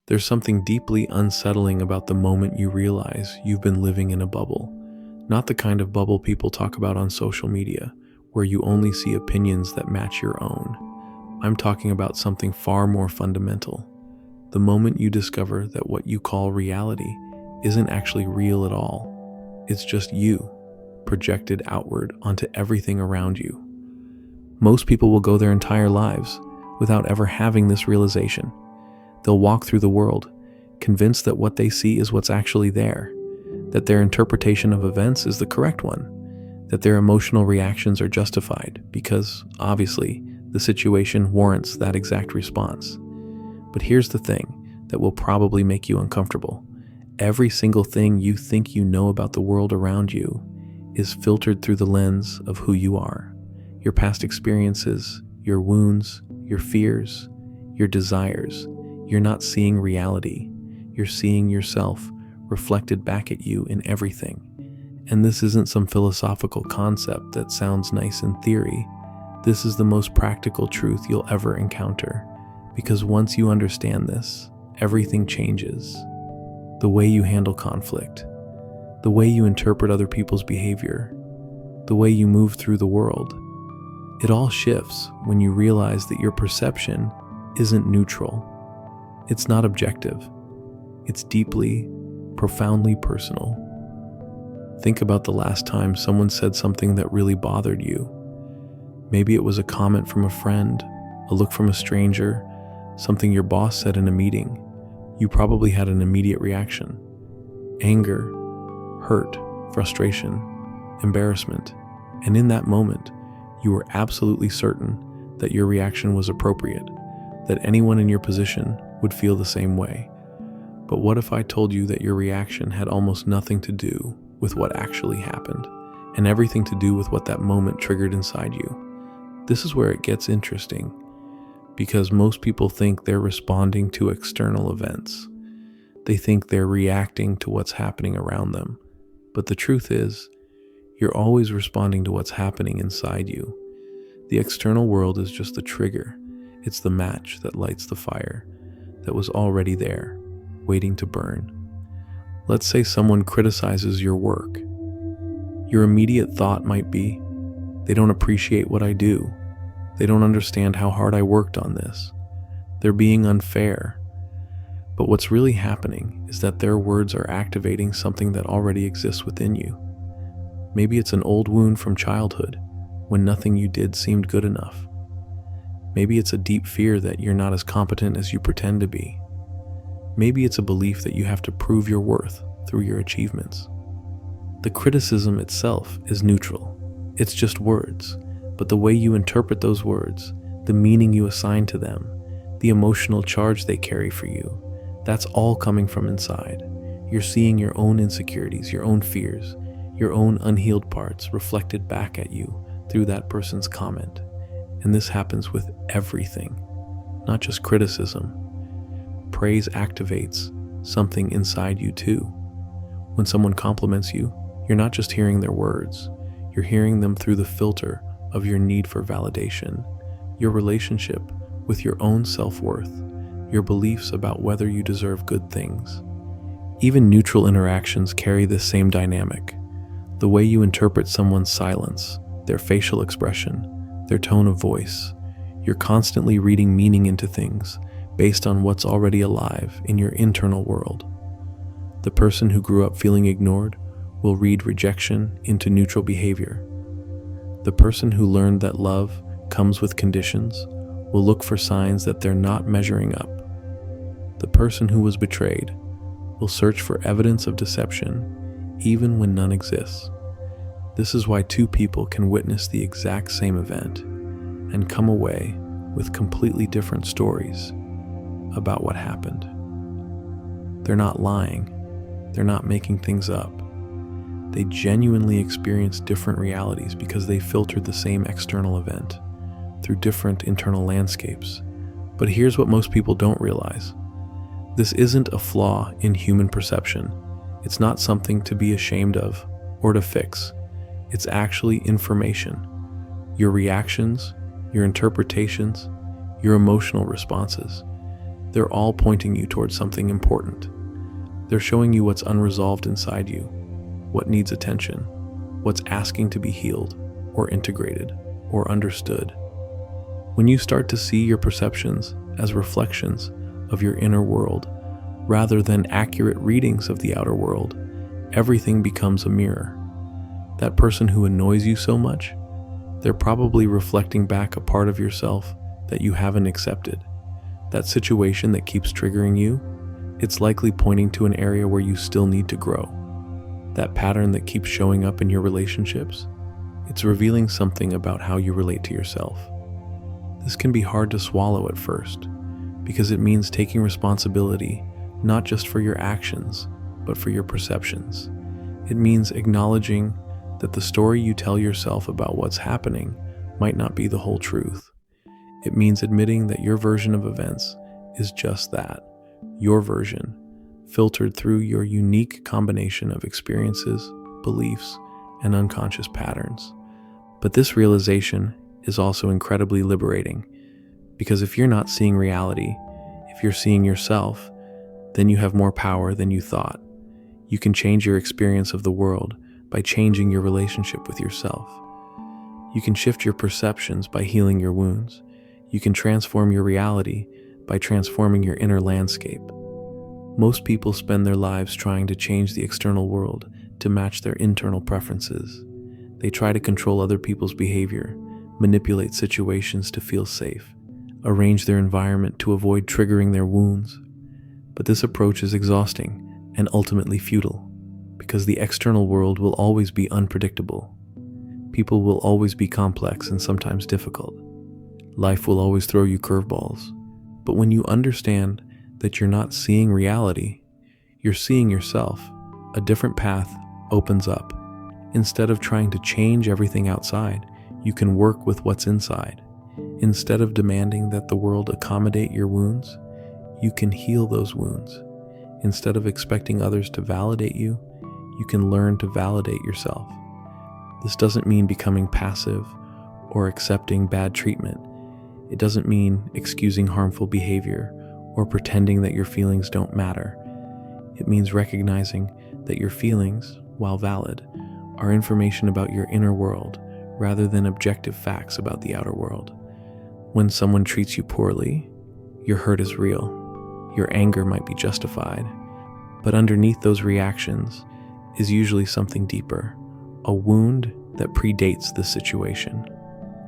There's something deeply unsettling about the moment you realize you've been living in a bubble. Not the kind of bubble people talk about on social media, where you only see opinions that match your own. I'm talking about something far more fundamental. The moment you discover that what you call reality isn't actually real at all. It's just you, projected outward onto everything around you. Most people will go their entire lives without ever having this realization. They'll walk through the world, convinced that what they see is what's actually there, that their interpretation of events is the correct one, that their emotional reactions are justified because, obviously, the situation warrants that exact response. But here's the thing that will probably make you uncomfortable. Every single thing you think you know about the world around you is filtered through the lens of who you are. Your past experiences, your wounds, your fears, your desires. You're not seeing reality. You're seeing yourself reflected back at you in everything. And this isn't some philosophical concept that sounds nice in theory. This is the most practical truth you'll ever encounter. Because once you understand this, everything changes. The way you handle conflict, the way you interpret other people's behavior, the way you move through the world. It all shifts when you realize that your perception isn't neutral. It's not objective. It's deeply, profoundly personal. Think about the last time someone said something that really bothered you. Maybe it was a comment from a friend, a look from a stranger, something your boss said in a meeting. You probably had an immediate reaction. Anger, hurt, frustration, embarrassment. And in that moment, you were absolutely certain that your reaction was appropriate, that anyone in your position would feel the same way. But what if I told you that your reaction had almost nothing to do with what actually happened, and everything to do with what that moment triggered inside you? This is where it gets interesting, because most people think they're responding to external events. They think they're reacting to what's happening around them. But the truth is, you're always responding to what's happening inside you. The external world is just the trigger. It's the match that lights the fire that was already there, waiting to burn. Let's say someone criticizes your work. Your immediate thought might be, they don't appreciate what I do. They don't understand how hard I worked on this. They're being unfair. But what's really happening is that their words are activating something that already exists within you. Maybe it's an old wound from childhood, when nothing you did seemed good enough. Maybe it's a deep fear that you're not as competent as you pretend to be. Maybe it's a belief that you have to prove your worth through your achievements. The criticism itself is neutral. It's just words, but the way you interpret those words, the meaning you assign to them, the emotional charge they carry for you, that's all coming from inside. You're seeing your own insecurities, your own fears, your own unhealed parts reflected back at you through that person's comment. And this happens with everything, not just criticism. Praise activates something inside you too. When someone compliments you, you're not just hearing their words, you're hearing them through the filter of your need for validation, your relationship with your own self-worth, your beliefs about whether you deserve good things. Even neutral interactions carry this same dynamic. The way you interpret someone's silence, their facial expression, their tone of voice. You're constantly reading meaning into things based on what's already alive in your internal world. The person who grew up feeling ignored will read rejection into neutral behavior. The person who learned that love comes with conditions will look for signs that they're not measuring up. The person who was betrayed will search for evidence of deception even when none exists. This is why two people can witness the exact same event and come away with completely different stories about what happened. They're not lying. They're not making things up. They genuinely experience different realities because they filtered the same external event through different internal landscapes. But here's what most people don't realize. This isn't a flaw in human perception. It's not something to be ashamed of or to fix. It's actually information. Your reactions, your interpretations, your emotional responses. they're all pointing you towards something important. They're showing you what's unresolved inside you, what needs attention, what's asking to be healed, or integrated, or understood. When you start to see your perceptions as reflections of your inner world, rather than accurate readings of the outer world, everything becomes a mirror. That person who annoys you so much, they're probably reflecting back a part of yourself that you haven't accepted. That situation that keeps triggering you, it's likely pointing to an area where you still need to grow. That pattern that keeps showing up in your relationships, it's revealing something about how you relate to yourself. This can be hard to swallow at first, because it means taking responsibility not just for your actions, but for your perceptions. It means acknowledging that the story you tell yourself about what's happening might not be the whole truth. It means admitting that your version of events is just that, your version, filtered through your unique combination of experiences, beliefs, and unconscious patterns. But this realization is also incredibly liberating, because if you're not seeing reality, if you're seeing yourself, then you have more power than you thought. You can change your experience of the world by changing your relationship with yourself. You can shift your perceptions by healing your wounds. You can transform your reality by transforming your inner landscape. Most people spend their lives trying to change the external world to match their internal preferences. They try to control other people's behavior, manipulate situations to feel safe, arrange their environment to avoid triggering their wounds. But this approach is exhausting and ultimately futile, because the external world will always be unpredictable. People will always be complex and sometimes difficult. Life will always throw you curveballs. But when you understand that you're not seeing reality, you're seeing yourself, a different path opens up. Instead of trying to change everything outside, you can work with what's inside. Instead of demanding that the world accommodate your wounds, you can heal those wounds. Instead of expecting others to validate you, you can learn to validate yourself. This doesn't mean becoming passive or accepting bad treatment. It doesn't mean excusing harmful behavior or pretending that your feelings don't matter. It means recognizing that your feelings, while valid, are information about your inner world rather than objective facts about the outer world. When someone treats you poorly, your hurt is real. Your anger might be justified, but underneath those reactions is usually something deeper, a wound that predates the situation,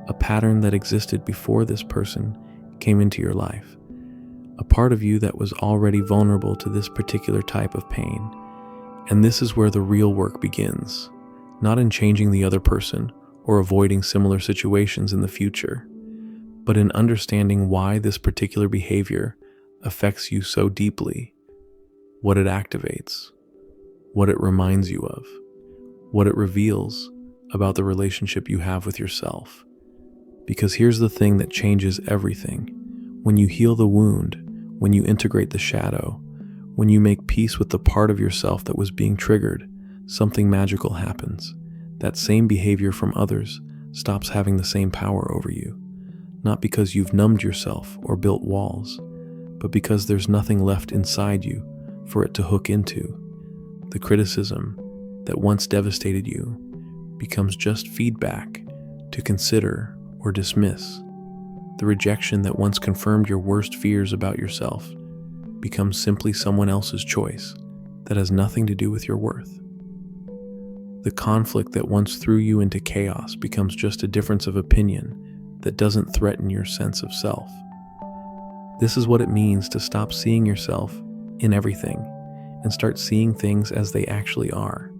a pattern that existed before this person came into your life, a part of you that was already vulnerable to this particular type of pain. And this is where the real work begins, not in changing the other person or avoiding similar situations in the future, but in understanding why this particular behavior affects you so deeply, what it activates, what it reminds you of, what it reveals about the relationship you have with yourself. Because here's the thing that changes everything. When you heal the wound, when you integrate the shadow, when you make peace with the part of yourself that was being triggered, something magical happens. That same behavior from others stops having the same power over you, not because you've numbed yourself or built walls, but because there's nothing left inside you for it to hook into. The criticism that once devastated you becomes just feedback to consider or dismiss. The rejection that once confirmed your worst fears about yourself becomes simply someone else's choice that has nothing to do with your worth. The conflict that once threw you into chaos becomes just a difference of opinion that doesn't threaten your sense of self. This is what it means to stop seeing yourself in everything and start seeing things as they actually are.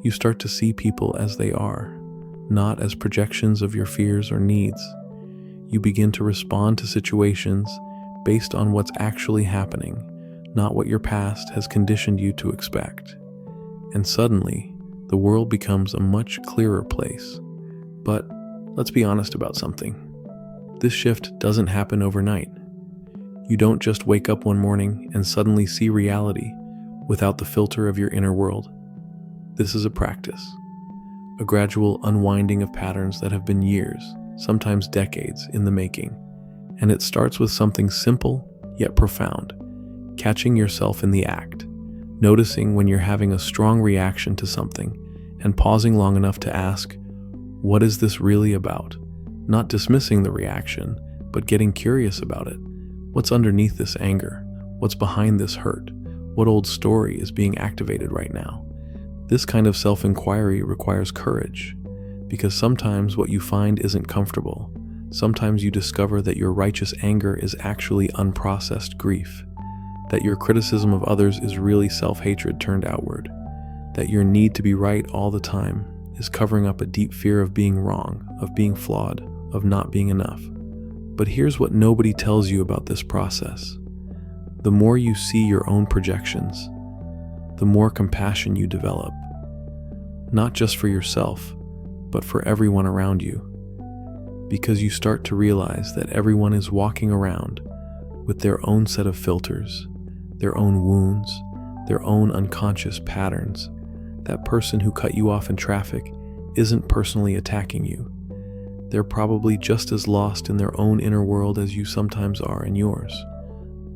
You start to see people as they are, not as projections of your fears or needs. You begin to respond to situations based on what's actually happening, not what your past has conditioned you to expect. And suddenly, the world becomes a much clearer place. But let's be honest about something. This shift doesn't happen overnight. You don't just wake up one morning and suddenly see reality without the filter of your inner world. This is a practice, a gradual unwinding of patterns that have been years, sometimes decades, in the making. And it starts with something simple yet profound. Catching yourself in the act, noticing when you're having a strong reaction to something, and pausing long enough to ask, what is this really about? Not dismissing the reaction, but getting curious about it. What's underneath this anger? What's behind this hurt? What old story is being activated right now? This kind of self-inquiry requires courage, because sometimes what you find isn't comfortable. Sometimes you discover that your righteous anger is actually unprocessed grief, that your criticism of others is really self-hatred turned outward, that your need to be right all the time is covering up a deep fear of being wrong, of being flawed, of not being enough. But here's what nobody tells you about this process. The more you see your own projections, the more compassion you develop, not just for yourself, but for everyone around you, because you start to realize that everyone is walking around with their own set of filters, their own wounds, their own unconscious patterns. That person who cut you off in traffic isn't personally attacking you. They're probably just as lost in their own inner world as you sometimes are in yours.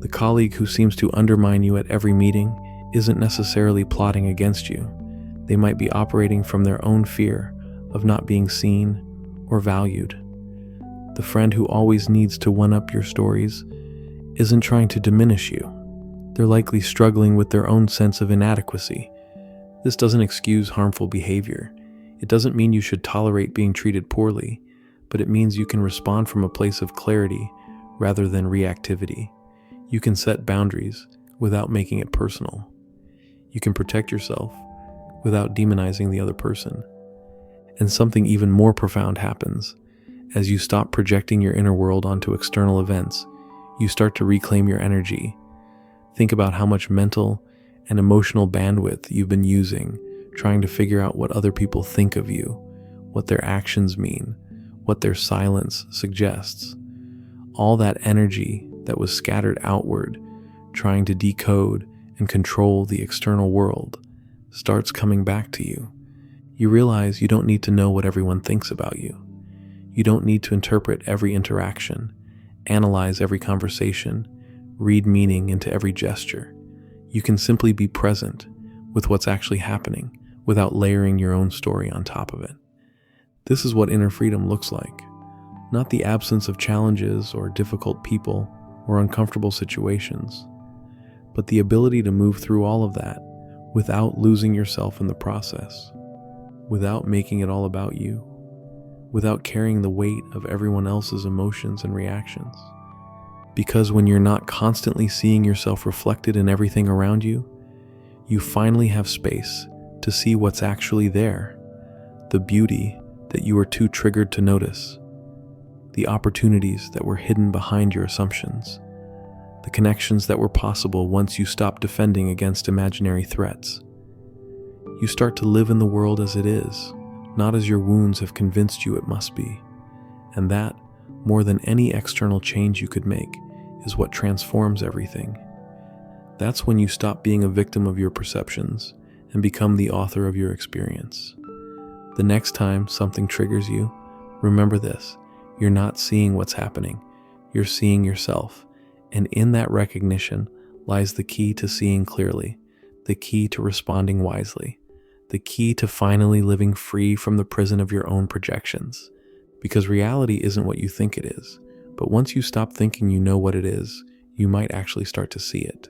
The colleague who seems to undermine you at every meeting isn't necessarily plotting against you. They might be operating from their own fear of not being seen or valued. The friend who always needs to one-up your stories isn't trying to diminish you. They're likely struggling with their own sense of inadequacy. This doesn't excuse harmful behavior. It doesn't mean you should tolerate being treated poorly, but it means you can respond from a place of clarity rather than reactivity. You can set boundaries without making it personal. You can protect yourself without demonizing the other person. And something even more profound happens. As you stop projecting your inner world onto external events, you start to reclaim your energy. Think about how much mental and emotional bandwidth you've been using trying to figure out what other people think of you, what their actions mean, what their silence suggests. All that energy that was scattered outward, trying to decode and control the external world, starts coming back to you. You realize you don't need to know what everyone thinks about you. You don't need to interpret every interaction, analyze every conversation, read meaning into every gesture. You can simply be present with what's actually happening without layering your own story on top of it. This is what inner freedom looks like. Not the absence of challenges or difficult people or uncomfortable situations, but the ability to move through all of that without losing yourself in the process, without making it all about you, without carrying the weight of everyone else's emotions and reactions. Because when you're not constantly seeing yourself reflected in everything around you, you finally have space to see what's actually there, the beauty that you were too triggered to notice, the opportunities that were hidden behind your assumptions, the connections that were possible once you stopped defending against imaginary threats. You start to live in the world as it is, not as your wounds have convinced you it must be. And that, more than any external change you could make, is what transforms everything. That's when you stop being a victim of your perceptions and become the author of your experience. The next time something triggers you, remember this: you're not seeing what's happening, you're seeing yourself. And in that recognition lies the key to seeing clearly, the key to responding wisely, the key to finally living free from the prison of your own projections. Because reality isn't what you think it is, but once you stop thinking you know what it is, you might actually start to see it.